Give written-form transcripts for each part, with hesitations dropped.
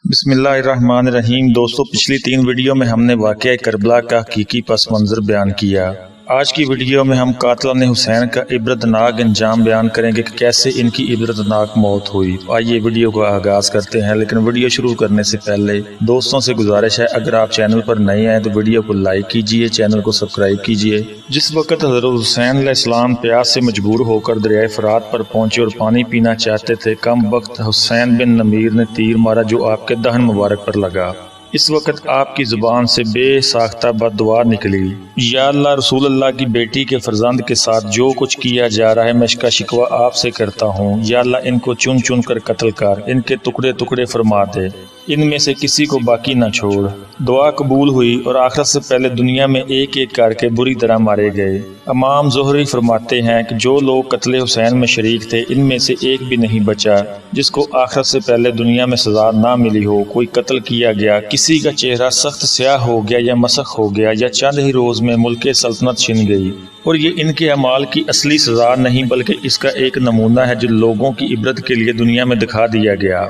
بسم اللہ الرحمن الرحیم۔ دوستو، پچھلی 3 ویڈیو میں ہم نے واقعہ کربلا کا حقیقی پس منظر بیان کیا۔ آج کی ویڈیو میں ہم قاتلان حسین کا عبرتناک انجام بیان کریں گے کہ کیسے ان کی عبرتناک موت ہوئی۔ آئیے ویڈیو کو آغاز کرتے ہیں، لیکن ویڈیو شروع کرنے سے پہلے دوستوں سے گزارش ہے، اگر آپ چینل پر نئے ہیں تو ویڈیو کو لائک کیجئے، چینل کو سبسکرائب کیجئے۔ جس وقت حضرت حسین علیہ السلام پیاس سے مجبور ہو کر دریائے فرات پر پہنچے اور پانی پینا چاہتے تھے، کم وقت حسین بن نمیر نے تیر مارا جو آپ کے دہن مبارک پر لگا۔ اس وقت آپ کی زبان سے بے ساختہ بد دعا نکلی، یا اللہ، رسول اللہ کی بیٹی کے فرزند کے ساتھ جو کچھ کیا جا رہا ہے میں اس کا شکوہ آپ سے کرتا ہوں۔ یا اللہ، ان کو چن چن کر قتل کر، ان کے ٹکڑے ٹکڑے فرما دے، ان میں سے کسی کو باقی نہ چھوڑ۔ دعا قبول ہوئی اور آخرت سے پہلے دنیا میں ایک ایک کر کے بری طرح مارے گئے۔ امام زہری فرماتے ہیں کہ جو لوگ قتل حسین میں شریک تھے ان میں سے ایک بھی نہیں بچا جس کو آخرت سے پہلے دنیا میں سزا نہ ملی ہو۔ کوئی قتل کیا گیا، کسی کا چہرہ سخت سیاہ ہو گیا یا مسخ ہو گیا، یا چند ہی روز میں ملک سلطنت چھن گئی، اور یہ ان کے اعمال کی اصلی سزا نہیں بلکہ اس کا ایک نمونہ ہے جو لوگوں کی عبرت کے لیے دنیا میں دکھا دیا گیا۔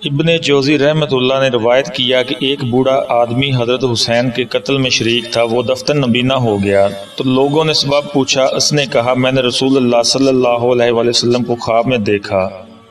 ابن جوزی رحمت اللہ نے روایت کیا کہ ایک بوڑھا آدمی حضرت حسین کے قتل میں شریک تھا، وہ دفتر نبینا ہو گیا تو لوگوں نے سبب پوچھا۔ اس نے کہا، میں نے رسول اللہ صلی اللہ علیہ وآلہ وسلم کو خواب میں دیکھا،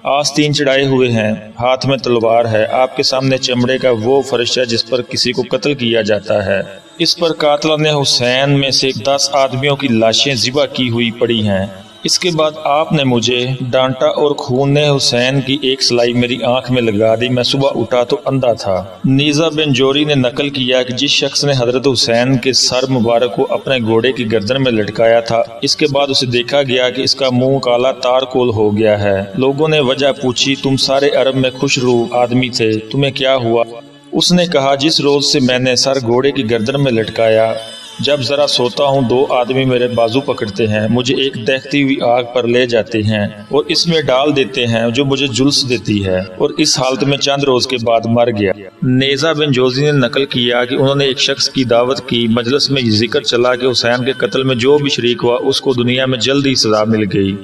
آستین چڑھائے ہوئے ہیں، ہاتھ میں تلوار ہے، آپ کے سامنے چمڑے کا وہ فرش ہے جس پر کسی کو قتل کیا جاتا ہے، اس پر قاتلان حسین میں سے 10 آدمیوں کی لاشیں ذبح کی ہوئی پڑی ہیں۔ اس کے بعد آپ نے مجھے ڈانٹا اور خون حسین کی ایک سلائی میری آنکھ میں لگا دی، میں صبح اٹھا تو اندھا تھا۔ نیزہ بن جوری نے نقل کیا کہ جس شخص نے حضرت حسین کے سر مبارک کو اپنے گھوڑے کی گردن میں لٹکایا تھا، اس کے بعد اسے دیکھا گیا کہ اس کا منہ کالا تارکول ہو گیا ہے۔ لوگوں نے وجہ پوچھی، تم سارے عرب میں خوش رو آدمی تھے، تمہیں کیا ہوا؟ اس نے کہا، جس روز سے میں نے سر گھوڑے کی گردن میں لٹکایا، جب ذرا سوتا ہوں 2 آدمی میرے بازو پکڑتے ہیں، مجھے ایک دہتی ہوئی آگ پر لے جاتے ہیں اور اس میں ڈال دیتے ہیں جو مجھے جلس دیتی ہے، اور اس حالت میں چند روز کے بعد مر گیا۔ نیزہ بن جوزی نے نقل کیا کہ انہوں نے ایک شخص کی دعوت کی، مجلس میں یہ ذکر چلا کہ حسین کے قتل میں جو بھی شریک ہوا اس کو دنیا میں جلدی سزا مل گئی۔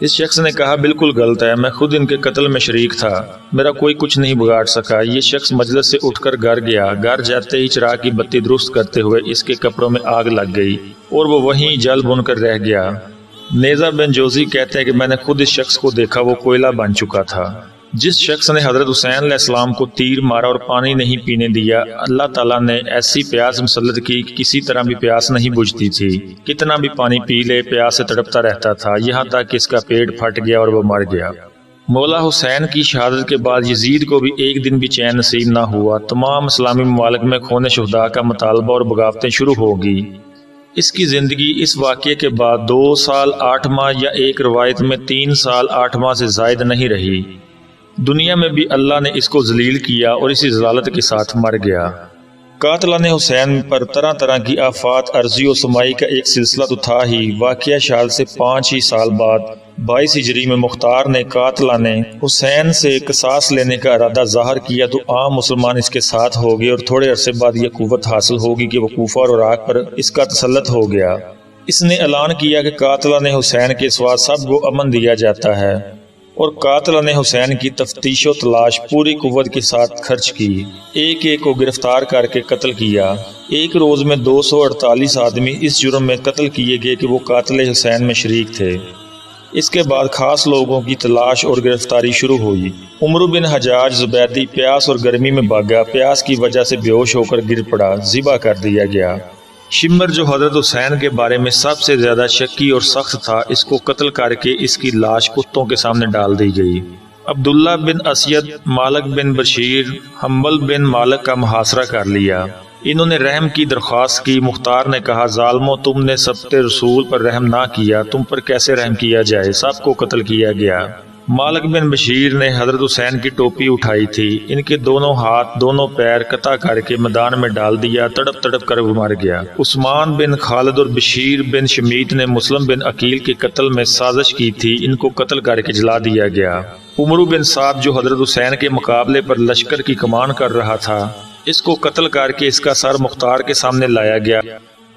اس شخص نے کہا، بالکل غلط ہے، میں خود ان کے قتل میں شریک تھا، میرا کوئی کچھ نہیں بگاڑ سکا۔ یہ شخص مجلس سے اٹھ کر گھر گیا، گھر جاتے ہی چراغ کی بتی درست کرتے ہوئے اس کے کپڑوں میں آگ لگ گئی اور وہ وہیں جل بن کر رہ گیا۔ نیزہ بن جوزی کہتے ہیں کہ میں نے خود اس شخص کو دیکھا، وہ کوئلہ بن چکا تھا۔ جس شخص نے حضرت حسین علیہ السلام کو تیر مارا اور پانی نہیں پینے دیا، اللہ تعالیٰ نے ایسی پیاس مسلط کی کہ کسی طرح بھی پیاس نہیں بجھتی تھی، کتنا بھی پانی پی لے پیاس سے تڑپتا رہتا تھا، یہاں تک کہ اس کا پیٹ پھٹ گیا اور وہ مر گیا۔ مولا حسین کی شہادت کے بعد یزید کو بھی ایک دن بھی چین نصیب نہ ہوا، تمام اسلامی ممالک میں خون شہداء کا مطالبہ اور بغاوتیں شروع ہو گئی۔ اس کی زندگی اس واقعے کے بعد 2 سال 8 ماہ یا ایک روایت میں 3 سال 8 ماہ سے زائد نہیں رہی۔ دنیا میں بھی اللہ نے اس کو ذلیل کیا اور اسی ذلالت کے ساتھ مر گیا۔ قاتلان حسین پر طرح طرح کی آفات ارضی و سمائی کا ایک سلسلہ تو تھا ہی۔ واقعہ شہادت سے 5 ہی سال بعد 22 ہجری میں مختار نے قاتلان حسین سے قصاص لینے کا ارادہ ظاہر کیا تو عام مسلمان اس کے ساتھ ہو گئے، اور تھوڑے عرصے بعد یہ قوت حاصل ہوگی کہ وہ کوفہ اور عراق پر اس کا تسلط ہو گیا۔ اس نے اعلان کیا کہ قاتلان حسین کے سوا سب کو امن دیا جاتا ہے، اور قاتلان حسین کی تفتیش و تلاش پوری قوت کے ساتھ خرچ کی، ایک ایک کو گرفتار کر کے قتل کیا۔ ایک روز میں 248 آدمی اس جرم میں قتل کیے گئے کہ وہ قاتل حسین میں شریک تھے۔ اس کے بعد خاص لوگوں کی تلاش اور گرفتاری شروع ہوئی۔ عمرو بن حجاج زبیدی پیاس اور گرمی میں بھاگا، پیاس کی وجہ سے بے ہوش ہو کر گر پڑا، ذبح کر دیا گیا۔ شمر جو حضرت حسین کے بارے میں سب سے زیادہ شکی اور سخت تھا، اس کو قتل کر کے اس کی لاش کتوں کے سامنے ڈال دی گئی۔ عبداللہ بن اسید، مالک بن بشیر، حنبل بن مالک کا محاصرہ کر لیا۔ انہوں نے رحم کی درخواست کی۔ مختار نے کہا، ظالموں، تم نے سبت رسول پر رحم نہ کیا، تم پر کیسے رحم کیا جائے؟ سب کو قتل کیا گیا۔ مالک بن بشیر نے حضرت حسین کی ٹوپی اٹھائی تھی، ان کے دونوں ہاتھ دونوں پیر قطع کر کے میدان میں ڈال دیا، تڑپ تڑپ کر وہ مر گیا۔ عثمان بن خالد اور بشیر بن شمیت نے مسلم بن عقیل کے قتل میں سازش کی تھی، ان کو قتل کر کے جلا دیا گیا۔ عمرو بن سعد جو حضرت حسین کے مقابلے پر لشکر کی کمان کر رہا تھا، اس کو قتل کر کے اس کا سر مختار کے سامنے لایا گیا،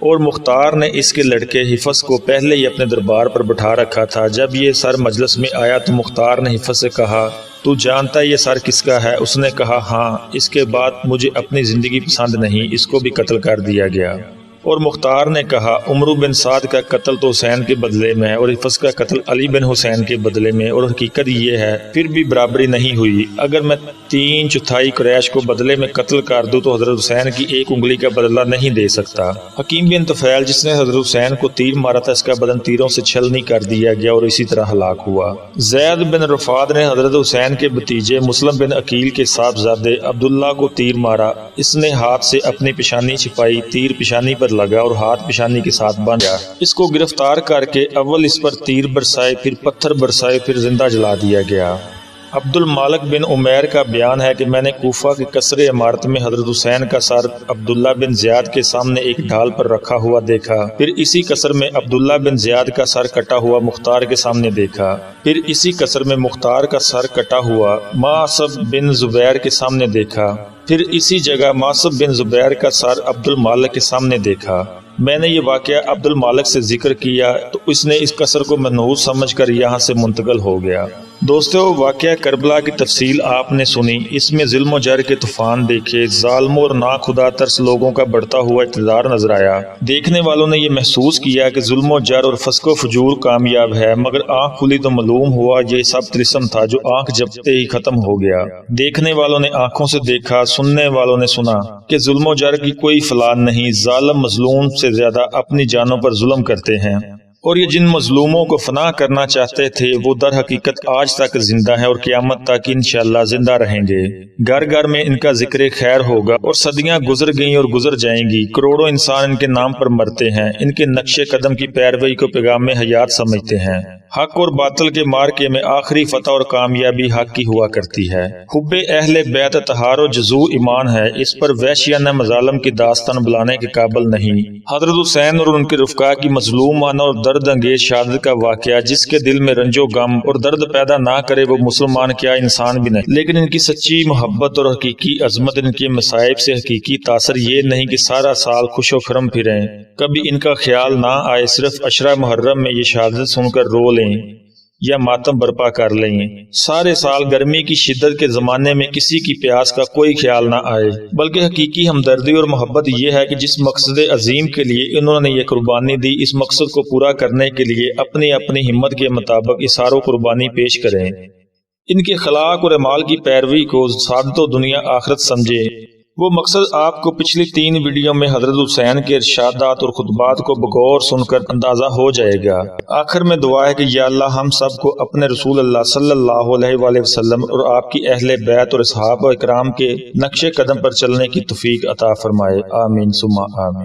اور مختار نے اس کے لڑکے حفظ کو پہلے ہی اپنے دربار پر بٹھا رکھا تھا۔ جب یہ سر مجلس میں آیا تو مختار نے حفظ سے کہا تو جانتا ہے یہ سر کس کا ہے؟ اس نے کہا ہاں۔ اس کے بعد مجھے اپنی زندگی پسند نہیں، اس کو بھی قتل کر دیا گیا۔ اور مختار نے کہا عمرو بن سعد کا قتل تو حسین کے بدلے میں ہے اور حفص کا قتل علی بن حسین کے بدلے میں، اور حقیقت یہ ہے پھر بھی برابری نہیں ہوئی۔ اگر میں 3/4 قریش کو بدلے میں قتل کر دوں تو حضرت حسین کی ایک انگلی کا بدلہ نہیں دے سکتا۔ حکیم بن طفیل جس نے حضرت حسین کو تیر مارا تھا، اس کا بدن تیروں سے چھلنی کر دیا گیا اور اسی طرح ہلاک ہوا۔ زید بن رفاد نے حضرت حسین کے بھتیجے مسلم بن عقیل کے صاحبزادے عبداللہ کو تیر مارا۔ اس نے ہاتھ سے اپنی پیشانی چھپائی، تیر پیشانی پر لگا اور ہاتھ پیشانی کے ساتھ بن گیا۔ اس کو گرفتار کر کے اول اس پر تیر برسائے، پھر پتھر برسائے، پھر زندہ جلا دیا گیا۔ عبد المالک بن عمیر کا بیان ہے کہ میں نے کوفہ کی قصر عمارت میں حضرت حسین کا سر عبداللہ بن زیاد کے سامنے ایک ڈھال پر رکھا ہوا دیکھا، پھر اسی قصر میں عبداللہ بن زیاد کا سر کٹا ہوا مختار کے سامنے دیکھا، پھر اسی قصر میں مختار کا سر کٹا ہوا معصب بن زبیر کے سامنے دیکھا، پھر اسی جگہ معصب بن زبیر کا سر عبد المالک کے سامنے دیکھا۔ میں نے یہ واقعہ عبد المالک سے ذکر کیا تو اس نے اس قصر کو منحوس سمجھ کر یہاں سے منتقل ہو گیا۔ دوستو، واقعہ کربلا کی تفصیل آپ نے سنی، اس میں ظلم و جر کے طوفان دیکھے، ظالموں اور ناخدا ترس لوگوں کا بڑھتا ہوا اقتدار نظر آیا۔ دیکھنے والوں نے یہ محسوس کیا کہ ظلم و جر اور فسق و فجور کامیاب ہے، مگر آنکھ کھلی تو معلوم ہوا یہ سب طلسم تھا جو آنکھ جھپکتے ہی ختم ہو گیا۔ دیکھنے والوں نے آنکھوں سے دیکھا، سننے والوں نے سنا کہ ظلم و جر کی کوئی فلان نہیں، ظالم مظلوم سے زیادہ اپنی جانوں پر ظلم کرتے ہیں، اور یہ جن مظلوموں کو فنا کرنا چاہتے تھے وہ در حقیقت آج تک زندہ ہیں اور قیامت تک انشاءاللہ زندہ رہیں گے۔ گھر گھر میں ان کا ذکر خیر ہوگا اور صدیاں گزر گئیں اور گزر جائیں گی، کروڑوں انسان ان کے نام پر مرتے ہیں، ان کے نقش قدم کی پیروی کو پیغام حیات سمجھتے ہیں۔ حق اور باطل کے مارکے میں آخری فتح اور کامیابی حق کی ہوا کرتی ہے۔ حب اہل بیت طہار و جزو ایمان ہے، اس پر وحشیانہ مظالم کی داستان بلانے کے قابل نہیں۔ حضرت حسین اور ان کے رفقا کی مظلومانہ اور درد انگیز شہادت کا واقعہ جس کے دل میں رنج و غم اور درد پیدا نہ کرے وہ مسلمان کیا انسان بھی نہیں، لیکن ان کی سچی محبت اور حقیقی عظمت، ان کے مصائب سے حقیقی تاثر یہ نہیں کہ سارا سال خوش و خرم پھریں، کبھی ان کا خیال نہ آئے صرف عشرہ محرم میں یہ شہادت سن کر رو لیں یا ماتم برپا کر لیں، سارے سال گرمی کی شدت کے زمانے میں کسی کی پیاس کا کوئی خیال نہ آئے، بلکہ حقیقی ہمدردی اور محبت یہ ہے کہ جس مقصد عظیم کے لیے انہوں نے یہ قربانی دی، اس مقصد کو پورا کرنے کے لیے اپنی اپنی ہمت کے مطابق اظہار و قربانی پیش کریں۔ ان کے اخلاق اور اعمال کی پیروی کو سعادت و دنیا آخرت سمجھے۔ وہ مقصد آپ کو پچھلی 3 ویڈیو میں حضرت حسین کے ارشادات اور خطبات کو بغور سن کر اندازہ ہو جائے گا۔ آخر میں دعا ہے کہ یا اللہ ہم سب کو اپنے رسول اللہ صلی اللہ علیہ وآلہ وسلم اور آپ کی اہل بیت اور اصحاب و اکرام کے نقش قدم پر چلنے کی توفیق عطا فرمائے، آمین ثم آمین۔